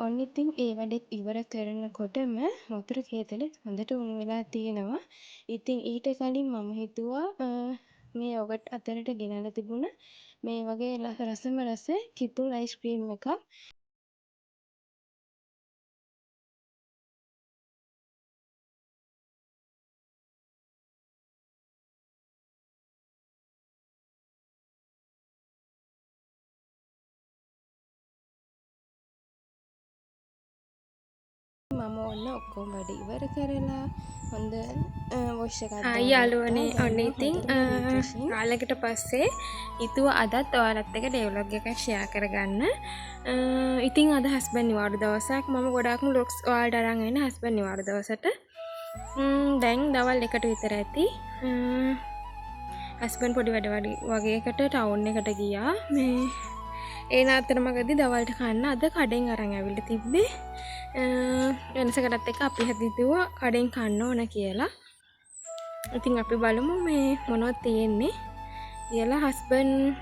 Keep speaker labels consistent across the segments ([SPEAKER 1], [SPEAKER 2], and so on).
[SPEAKER 1] ඔන්න ඉතින් ඒ වැඩෙත් ඉවර කරනකොටම වතුර කේතලෙ හොඳට උණු වෙලා තියෙනවා. ඉතින් ඊට කලින් මම හිතුවා මේ යෝගට් අතරට ගෙනල්ලා තිබුණ මේ වගේ රසම රස කිතුල් අයිස්ක්‍රීම් එකක් මම ඔන්න ඔක්කොම වැඩ ඉවර කරලා හොඳ වොෂ් එකක්
[SPEAKER 2] හායි
[SPEAKER 1] දාගත්තා.
[SPEAKER 2] යාළුවනේ ඔන්න
[SPEAKER 1] දැන්
[SPEAKER 2] ඉතින්
[SPEAKER 1] හොඳටම රිෆ්‍රෙෂින්.
[SPEAKER 2] කාලෙකට පස්සේ හිතුව අදත් ඔයාලත් එක ඩෙව්ලොග් එකක් ෂෙයා කරගන්න. ඉතින් අද හස්බන්ඩ් නිවාඩු දවසක්. මම ගොඩාක්ම ලොග්ස් ඔයාලට අරන් එන්න හස්බන්ඩ් නිවාඩු දවසට. දැන් දවල් 1ට විතර ඇති. හස්බන්ඩ් පොඩි වැඩ වගේකට ටවුන් එකට ගියා. මේ ඒ අතරමඟදී දවල්ට කන්න අද කඩෙන් අරන් ඇවිල්ලා තිබ්බේ. වෙනසකටත් එක අපි හිතුවා කඩෙන් කන්න ඕන කියලා. ඉතින් අපි බලමු මේ මොනවද තියෙන්නේ කියලා. හස්බන්ඩ්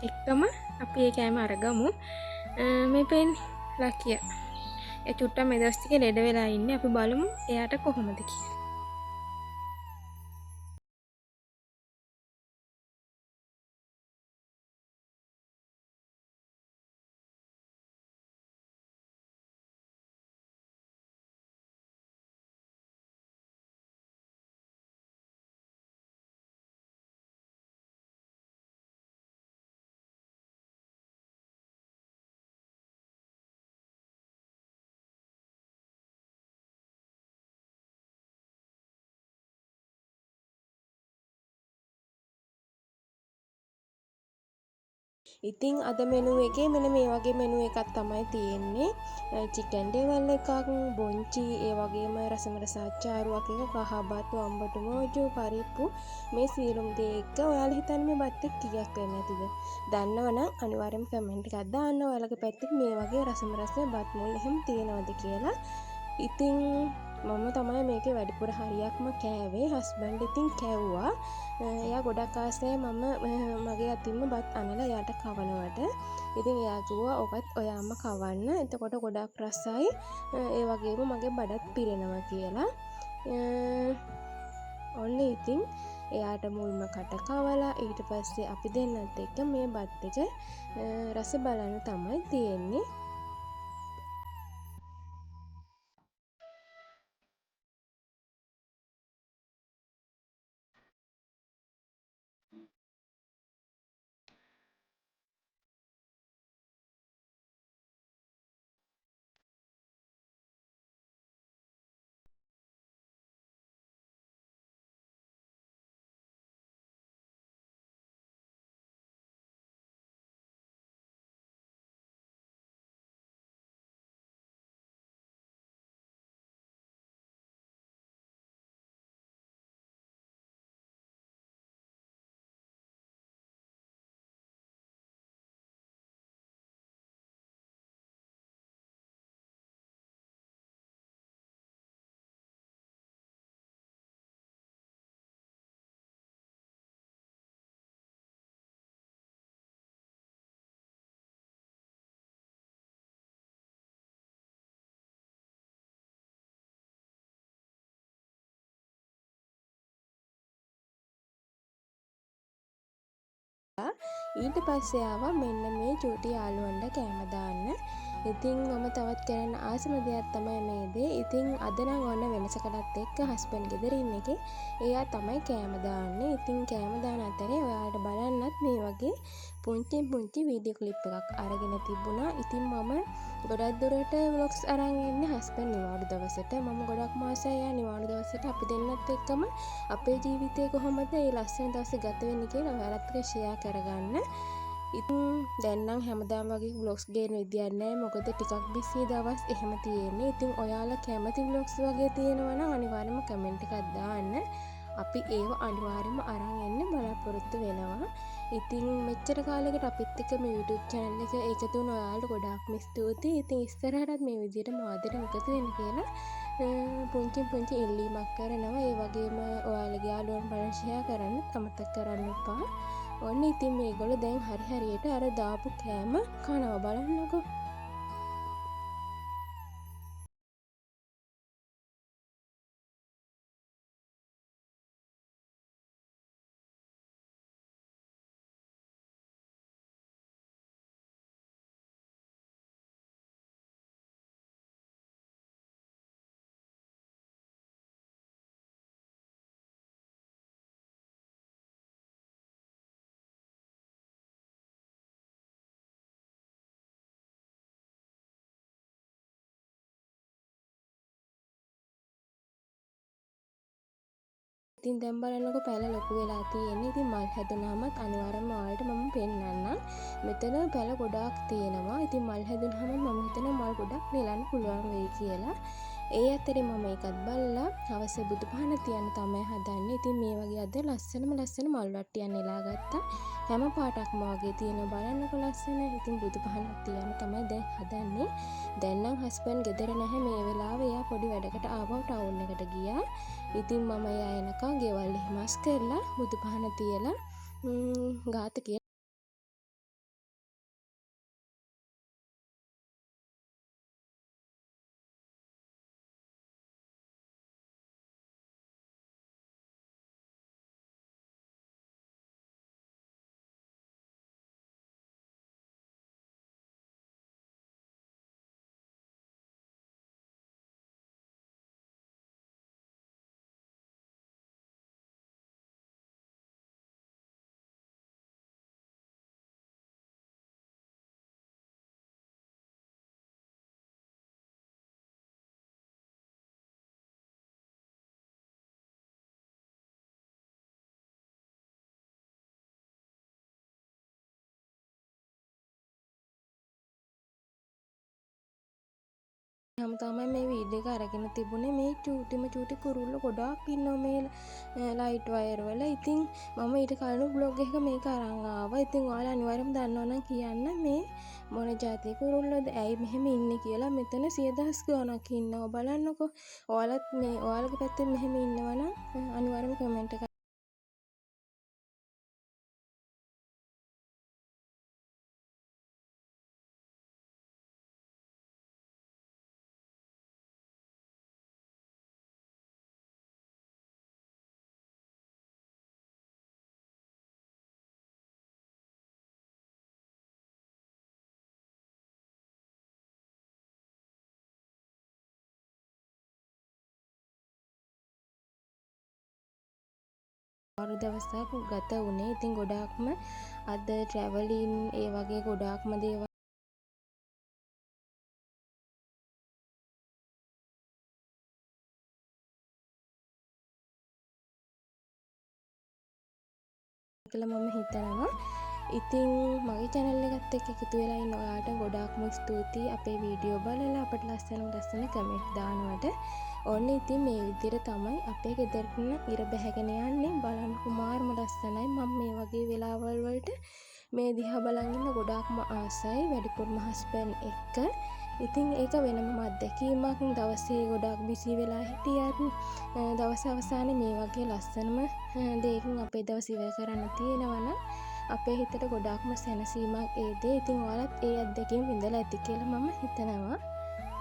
[SPEAKER 2] එක්කම අපි ඒ කෑම අරගමු. මේ පෙන් ලකිය ඒ චුට්ටක් මේ දවස් ටිකේ ලෙඩ වෙලා ඉන්නේ. අපි බලමු එයාට කොහොමද කියලා.
[SPEAKER 1] ඉතින් අද මෙනු එකේ මෙන්න මේ වගේ මෙනු එකක් තමයි තියෙන්නේ. චිකන් ඩෙවල් එකක්, බොන්චි, ඒ වගේම රසම රස අච්චාරුවක් එක, කහබත්, වම්බටු මෝජු, පරිප්පු මේ සියලුම දේ එක්ක ඔයාලා හිතන්නේ මේ බත් එක කීයක් වෙන්නේ නැතිද? දන්නවනම් අනිවාර්යෙන්ම කමෙන්ට් එකක් දාන්න ඔයාලගේ පැත්තේ මේ වගේ රසම රස බත් මුල් එහෙම තියෙනවද කියලා. ඉතින් මම තමයි මේකේ වැඩිපුර හරියක්ම කෑවේ. හස්බන්ඩ් ඉතින් කැව්වා. එයා ගොඩක් ආසයි මම මගේ අතින්ම බත් අනලා එයාට කවනවට. ඉතින් එයා කිව්වා ඔකත් ඔයාම කවන්න. එතකොට ගොඩක් රසයි. ඒ වගේම මගේ බඩත් පිරෙනවා කියලා. ඔන්න ඉතින් එයාට මුල්ම කට කවලා ඊට පස්සේ අපි දෙන්නත් එක්ක මේ බත් එක රස බලන්න තමයි තියෙන්නේ. ඊට පස්සේ ආවා මෙන්න මේ චූටි යාළුවන්ට කෑම දාන්න. ඉතින් මම තවත් කරන්න ආසම දෙයක් තමයි මේ දේ. ඉතින් අද නම් ඔන්න වෙනසකටත් එක්ක හස්බන්ඩ් ගෙදර ඉන්න එකේ එයා තමයි කෑම දාන්නේ. ඉතින් කෑම දාන අතරේ ඔයාලට බලන්නත් මේ වගේ පුංචි වීඩියෝ ක්ලිප් එකක් අරගෙන තිබුණා. ඉතින් මම ගොඩක් දුරට ව්ලොග්ස් අරන් එන්නේ හස්බන්ඩ් නිවාඩු දවසට. මම ගොඩක් මාසයි එයා නිවාඩු දවසට අපි දෙන්නත් එක්කම අපේ ජීවිතේ කොහොමද ඒ ලස්සන දවස් ගත වෙන්නේ කියලා ඔයාලත් එක්ක ෂෙයා කරගන්න. ඉතින් දැන් නම් හැමදාම වගේ vlogs ගේන විදියක් නැහැ. මොකද ටිකක් බිසි දවස් එහෙම තියෙන්නේ. ඉතින් ඔයාලා කැමති vlogs වගේ තියෙනවා නම් අනිවාර්යයෙන්ම කමෙන්ට් එකක් දාන්න. අපි ඒව අනිවාර්යයෙන්ම අරන් එන්න බලාපොරොත්තු වෙනවා. ඉතින් මෙච්චර කාලයකට අපිත් එක්ක මේ YouTube channel එක එකතු වුණ ඔයාලට ගොඩාක්ම ස්තුතියි. ඉතින් ඉස්සරහටත් මේ විදියට මාදට එකතු වෙන්න කියලා පුංචි ඉල්ලීමක් කරනවා. ඒ වගේම ඔයාලගේ යාළුවන් බලන්න ෂෙයා කරන්න අමතක කරන්න එපා. ඔන්න ඉතින් මේගොල්ලෝ දැන් හරියට අර දාපු කෑම කනවා බලන්නකෝ. ඉතින් දැන් බලන්නකො පැල ලොකු වෙලා තියෙන්නේ. ඉතින් මල් හැදුනහමත් අනිවාර්යයෙන්ම ඔයාලට මම පෙන්නන්නම්. මෙතන පැල ගොඩාක් තියෙනවා. ඉතින් මල් හැදුනහම මම හිතනවා මල් ගොඩක් නෙලන්න පුළුවන් වෙයි කියලා. ඒ අතරේ මම ඒකත් බලලා අවශ්‍ය බුදුපහන තියන්න තමයි හදන්නේ. ඉතින් මේ වගේ අද ලස්සන මල් වට්ටියක් නෙලා ගත්තා. හැම පාටක්ම වගේ තියෙනවා බලන්නකො ලස්සන. ඉතින් බුදුපහනක් තියන්න තමයි දැන් හදන්නේ. දැන් නම් හස්බන්ඩ් ගෙදර නැහැ මේ වෙලාවේ. එයා පොඩි වැඩකට ආවම ටවුන් එකට ගියා. ඉතින් මම එයා එනකන් ගෙවල් හිමස් කරලා බුදුපහන තියලා ගාත කියලා මම තමයි මේ වීඩියෝ එක අරගෙන තිබුණේ. මේ චූටි කුරුල්ලෝ ගොඩාක් ඉන්නවා මේ ලයිට් වයර් වල. ඉතින් මම ඊට කලින් බ්ලොග් එකක මේක අරන් ආවා. ඉතින් ඔයාලා අනිවාර්යයෙන්ම දන්නවනම් කියන්න මේ මොන જાතිය කුරුල්ලෝද ඇයි මෙහෙම ඉන්නේ කියලා. මෙතන 100,000 ගණක් ඉන්නවා බලන්නකෝ. ඔයාලත් මේ ඔයාලගේ පැත්තෙන් මෙහෙම ඉන්නවනම් අනිවාර්යයෙන්ම කමෙන්ට් එක ආරු දවසක් ගත වුණේ. ඉතින් ගොඩාක්ම අද ට්‍රැවලින් ඒ වගේ ගොඩාක්ම දේවල් කියලා මම හිතනවා. ඉතින් මගේ channel එකත් එක්ක එකතු වෙලා ඉන්න ඔයාලට ගොඩාක්ම ස්තුතියි අපේ වීඩියෝ බලලා අපට ලස්සන කමෙන්ට් දානවට. ඔන්න ඉතින් මේ විදිහට තමයි අපේ ගෙදරට ඉර බැහැගෙන යන්නේ. බලන්න කුමාරම ලස්සනයි. මම මේ වගේ වෙලාවල් වලට මේ දිහා බලන් ඉන්න ගොඩාක්ම ආසයි. වැඩිපුරම හස්බන්ඩ් එක්ක. ඉතින් ඒක වෙනම අත්දැකීමක්. දවසේ ගොඩාක් බිසි වෙලා හිටියත් දවස් අවසානයේ මේ වගේ ලස්සනම දෙයකින් අපේ දවස් ඉවර කරන්න තියෙනවනම් අපේ හිතට ගොඩාක්ම සැනසීමක් ඒ දේ. ඉතින් ඔයාලත් ඒ අත්දැකීම් විඳලා ඇති කියලා මම හිතනවා.